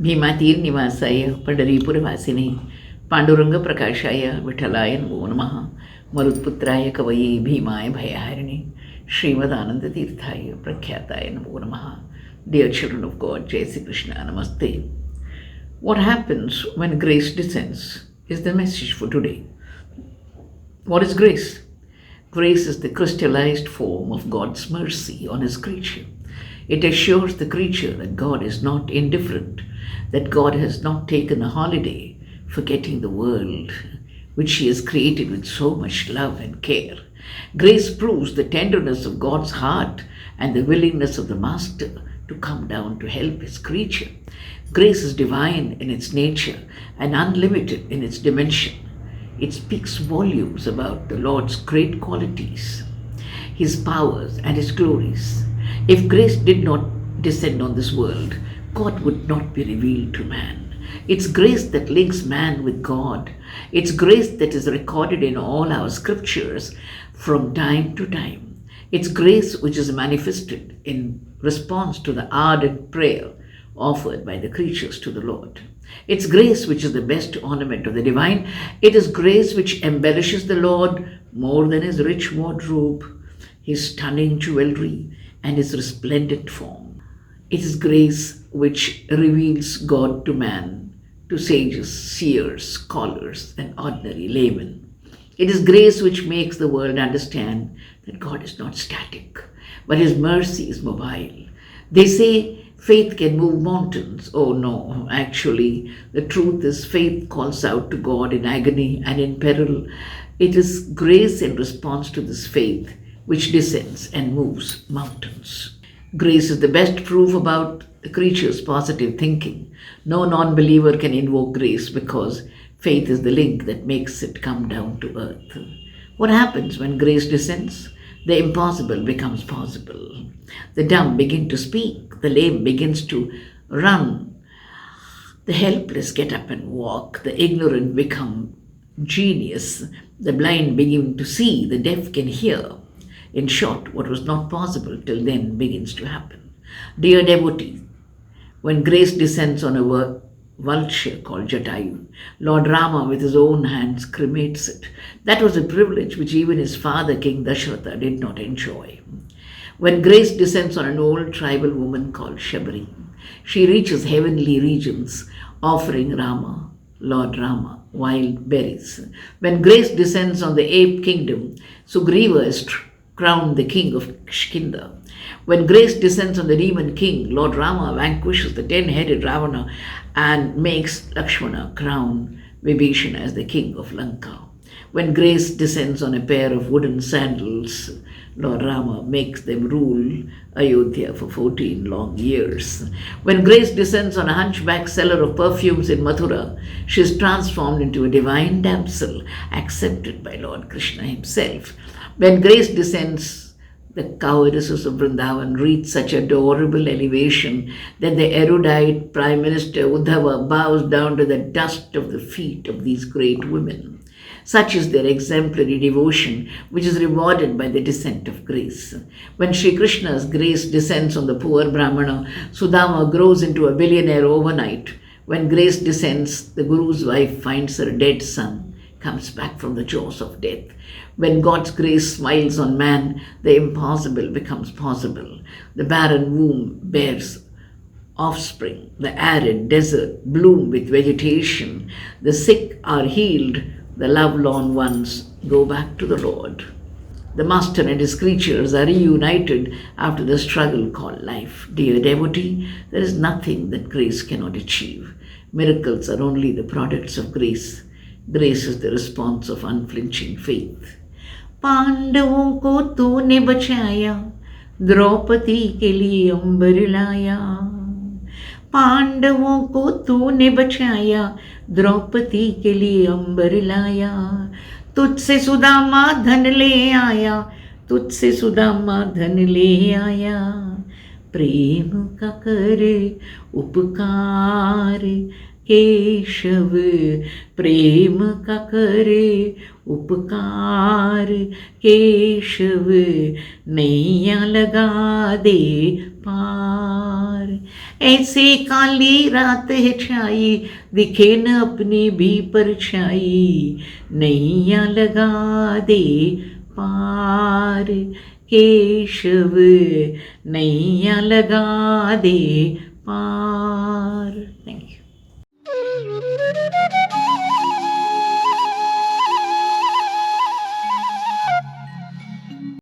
भीमातीर निवासाय पंढरीपुरवासिने पांडुरंग प्रकाशाय विठलाय नमो नमः. मरुत्पुत्राय कवये भीमाय भयहारिणे श्रीमदानंदतीर्थाय प्रख्याताय नमो नमः. Dear children of God, Jai Sri Krishna, Namaste. What happens when grace descends is the message for today. What is grace? Grace is the crystallized form of God's mercy on His creature. It assures the creature that God is not indifferent, that God has not taken a holiday, forgetting the world which He has created with so much love and care. Grace proves the tenderness of God's heart and the willingness of the Master to come down to help His creature. Grace is divine in its nature and unlimited in its dimension. It speaks volumes about the Lord's great qualities, His powers and His glories. If grace did not descend on this world, God would not be revealed to man. It's grace that links man with God. It's grace that is recorded in all our scriptures from time to time. It's grace which is manifested in response to the ardent prayer offered by the creatures to the Lord. It's grace which is the best ornament of the divine. It is grace which embellishes the Lord more than His rich wardrobe, His stunning jewelry, and His resplendent form. It is grace which reveals God to man, to sages, seers, scholars, and ordinary laymen. It is grace which makes the world understand that God is not static, but His mercy is mobile. They say faith can move mountains. Oh no, actually, the truth is faith calls out to God in agony and in peril. It is grace in response to this faith which descends and moves mountains. Grace is the best proof about the creature's positive thinking. No non-believer can invoke grace because faith is the link that makes it come down to earth. What happens when grace descends? The impossible becomes possible. The dumb begin to speak. The lame begins to run. The helpless get up and walk. The ignorant become genius. The blind begin to see. The deaf can hear. In short, what was not possible till then begins to happen. Dear devotee, when grace descends on a vulture called Jatayu, Lord Rama with his own hands cremates it. That was a privilege which even his father, King Dasharatha, did not enjoy. When grace descends on an old tribal woman called Shabari, she reaches heavenly regions offering Rama, Lord Rama, wild berries. When grace descends on the ape kingdom, Sugriva is crowned the king of Kishkinda. When grace descends on the demon king, Lord Rama vanquishes the 10-headed Ravana and makes Lakshmana crown Vibhishana as the king of Lanka. When grace descends on a pair of wooden sandals, Lord Rama makes them rule Ayodhya for 14 long years. When grace descends on a hunchback seller of perfumes in Mathura, she is transformed into a divine damsel accepted by Lord Krishna himself. When grace descends, the cowardesses of Vrindavan reach such adorable elevation that the erudite Prime Minister Uddhava bows down to the dust of the feet of these great women. Such is their exemplary devotion, which is rewarded by the descent of grace. When Sri Krishna's grace descends on the poor Brahmana, Sudama grows into a billionaire overnight. When grace descends, the Guru's wife finds her dead son, comes back from the jaws of death. When God's grace smiles on man, the impossible becomes possible. The barren womb bears offspring. The arid desert bloom with vegetation. The sick are healed. The lovelorn ones go back to the Lord. The Master and His creatures are reunited after the struggle called life. Dear devotee, there is nothing that grace cannot achieve. Miracles are only the products of grace. Grace is the response of unflinching faith. पांडवों को तूने बचाया, द्रौपदी के लिए अंबर लाया. पांडवों को तूने बचाया, द्रौपदी के लिए अंबर लाया. तुझसे सुदामा धन ले आया, तुझसे सुदामा धन ले आया. प्रेम का कर उपकार केशव, प्रेम का करे उपकार केशव. नैया लगा दे पार। ऐसे काली रात है छाई, दिखे न अपनी भी परछाई, नैया लगा दे पार। केशव नैया लगा दे पार। Thank you.